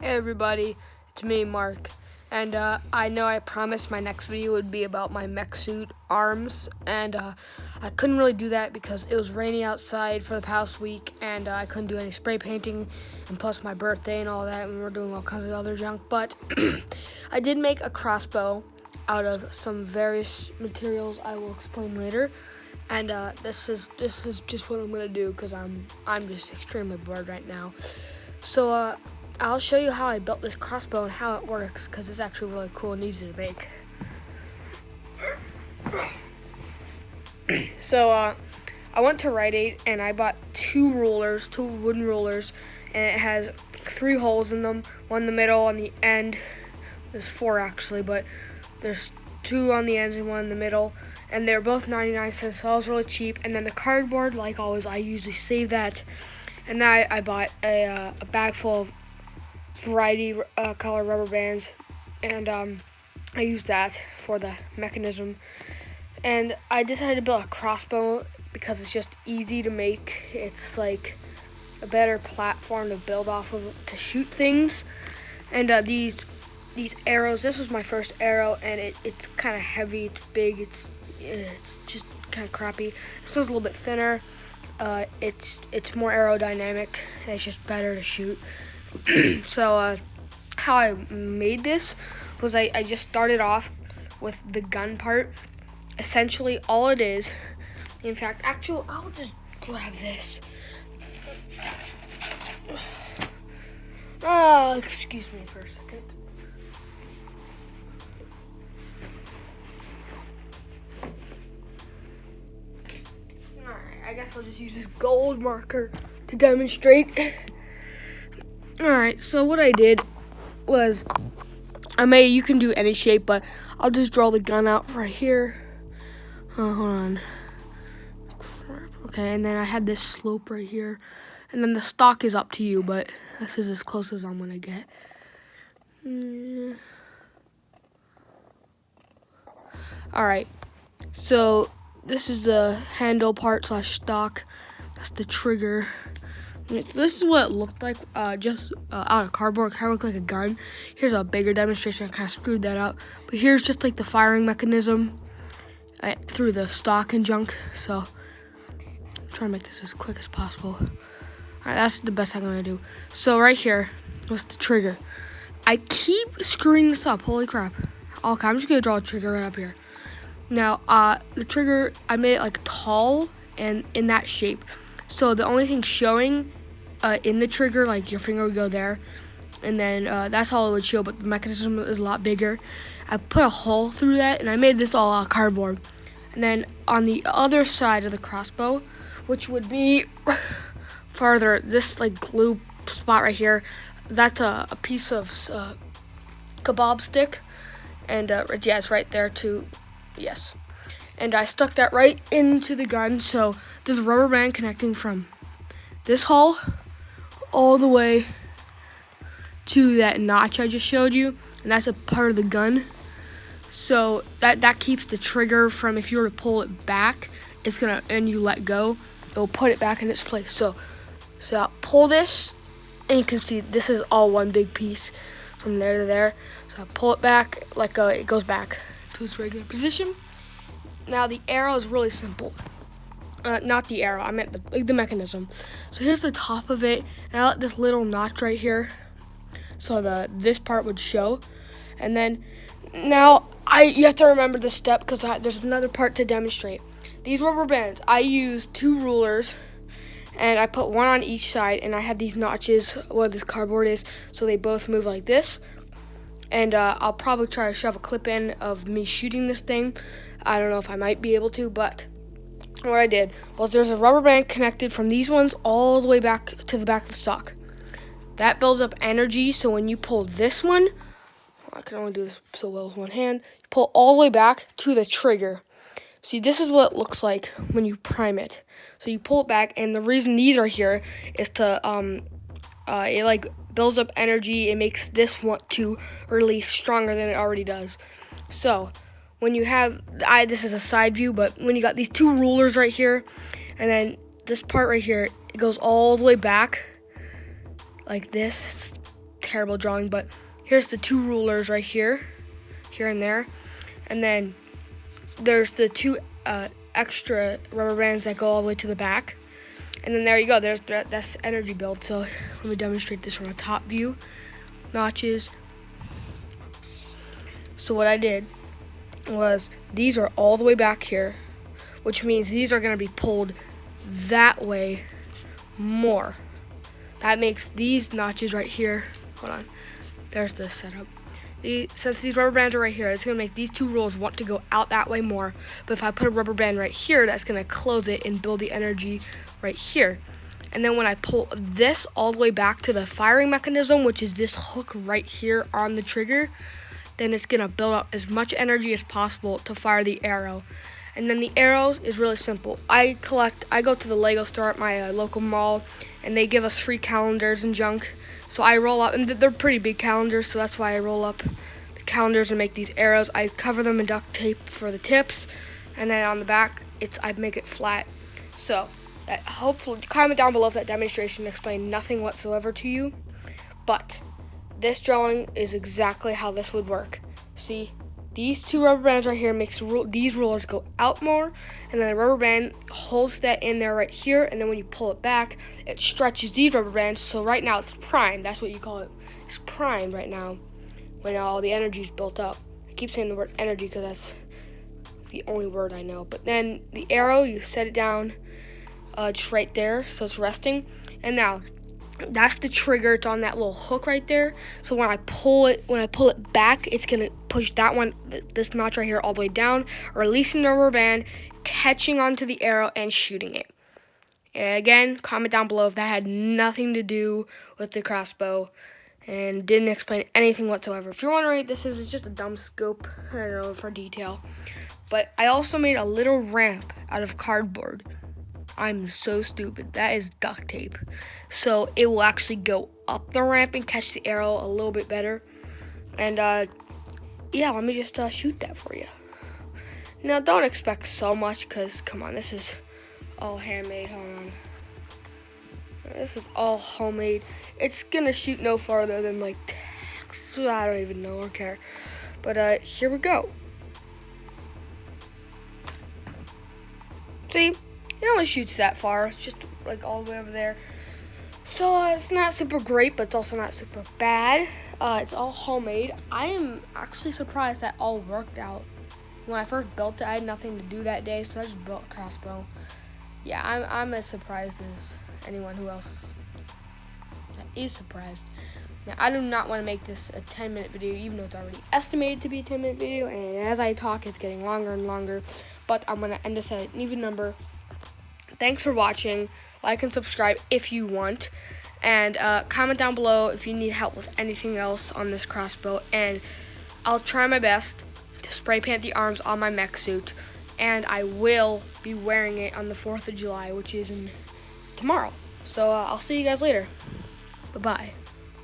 Hey everybody, it's me, Mark, and I know I promised my next video would be about my mech suit arms, and I couldn't really do that because it was raining outside for the past week, and I couldn't do any spray painting, and plus my birthday and all that, and we're doing all kinds of other junk, but I did make a crossbow out of some various materials I will explain later, and this is just what I'm gonna do because I'm just extremely bored right now. So I'll show you how I built this crossbow and how it works because it's actually really cool and easy to make. So I went to Rite Aid and I bought two wooden rulers, and it has 3 holes in them, one in the middle, on the end. There's 4 actually, but there's 2 on the ends and 1 in the middle, and they're both 99 cents, so that was really cheap. And then the cardboard, like always, I usually save that. And then I bought a bag full of variety color rubber bands, and I used that for the mechanism. And I decided to build a crossbow because it's just easy to make. It's like a better platform to build off of to shoot things. And these arrows, this was my first arrow, and it's kind of heavy, it's big, it's just kind of crappy. This one's a little bit thinner. It's more aerodynamic, and it's just better to shoot. So how I made this was I just started off with the gun part. Essentially all it is, in fact, actually I'll just grab this. Oh, excuse me for a second. Alright, I guess I'll just use this gold marker to demonstrate. Alright, so what I did was, you can do any shape, but I'll just draw the gun out right here. Hold on. Okay, and then I had this slope right here. And then the stock is up to you, but this is as close as I'm gonna get. Alright, so this is the handle part / stock. That's the trigger. This is what it looked like, just out of cardboard. Kind of looked like a gun. Here's a bigger demonstration. I kind of screwed that up. But here's just like the firing mechanism through the stock and junk. So I'm trying to make this as quick as possible. All right, that's the best I'm gonna do. So right here was the trigger. I keep screwing this up. Holy crap. Okay, I'm just gonna draw a trigger right up here. Now, the trigger, I made it like tall and in that shape. So the only thing showing in the trigger, like your finger would go there, and then that's all it would show, but the mechanism is a lot bigger. I put a hole through that, and I made this all out of cardboard. And then on the other side of the crossbow, which would be farther, this like glue spot right here, that's a piece of kebab stick, and yeah, it's right there too, yes. And I stuck that right into the gun, so there's a rubber band connecting from this hole all the way to that notch I just showed you, and that's a part of the gun. So that keeps the trigger from, if you were to pull it back, and you let go, it'll put it back in its place. So I'll pull this, and you can see this is all one big piece from there to there. So I pull it back, like it goes back to its regular position. Now the arrow is really simple. Not the arrow, I meant the mechanism. So here's the top of it, and I let this little notch right here, so this part would show. And then now you have to remember this step because there's another part to demonstrate. These rubber bands, I used 2 rulers, and I put 1 on each side, and I have these notches where this cardboard is, so they both move like this. And I'll probably try to shove a clip in of me shooting this thing. I don't know if I might be able to, but what I did was there's a rubber band connected from these ones all the way back to the back of the stock. That builds up energy, so when you pull this one, I can only do this so well with one hand, you pull all the way back to the trigger. See, this is what it looks like when you prime it. So you pull it back, and the reason these are here is to, it like builds up energy. It makes this want to release stronger than it already does. So when you have, this is a side view, but when you got these 2 rulers right here, and then this part right here, it goes all the way back like this. It's terrible drawing, but here's the 2 rulers right here and there. And then there's the 2 extra rubber bands that go all the way to the back. And then there you go, that's energy build. So let me demonstrate this from a top view. Notches. So what I did was these are all the way back here, which means these are going to be pulled that way more. That makes these notches right here, hold on, there's the setup. Since these rubber bands are right here, it's going to make these 2 rolls want to go out that way more. But if I put a rubber band right here, that's going to close it and build the energy right here. And then when I pull this all the way back to the firing mechanism, which is this hook right here on the trigger, then it's going to build up as much energy as possible to fire the arrow. And then the arrows is really simple. I go to the Lego store at my local mall, and they give us free calendars and junk. So I roll up, and they're pretty big calendars, so that's why I roll up the calendars and make these arrows. I cover them in duct tape for the tips, and then on the back, I make it flat. So hopefully, comment down below if that demonstration explained nothing whatsoever to you. But this drawing is exactly how this would work. See, these 2 rubber bands right here makes these rulers go out more, and then the rubber band holds that in there right here, and then when you pull it back, it stretches these rubber bands. So right now it's primed. That's what you call it. It's primed right now when all the energy is built up. I keep saying the word energy because that's the only word I know. But then the arrow, you set it down just right there, so it's resting. And now that's the trigger. It's on that little hook right there. So when I pull it back, it's gonna push that one, this notch right here, all the way down, releasing the rubber band, catching onto the arrow, and shooting it. And again, comment down below if that had nothing to do with the crossbow and didn't explain anything whatsoever. If you're wondering, this is just a dumb scope, I don't know, for detail. But I also made a little ramp out of cardboard. I'm so stupid. That is duct tape. So it will actually go up the ramp and catch the arrow a little bit better. And yeah, let me just shoot that for you. Now don't expect so much, because come on, this is all handmade. Hold on. This is all homemade. It's gonna shoot no farther than like, I don't even know or care. But here we go. See? It only shoots that far. It's just like all the way over there. So it's not super great, but it's also not super bad. It's all homemade. I am actually surprised that all worked out. When I first built it, I had nothing to do that day, so I just built a crossbow. Yeah, I'm as surprised as anyone who else is surprised. Now, I do not want to make this a 10-minute video, even though it's already estimated to be a 10-minute video, and as I talk, it's getting longer and longer. But I'm going to end this at an even number. Thanks for watching. Like and subscribe if you want. And comment down below if you need help with anything else on this crossbow. And I'll try my best to spray paint the arms on my mech suit. And I will be wearing it on the 4th of July, which is tomorrow. So I'll see you guys later. Bye-bye.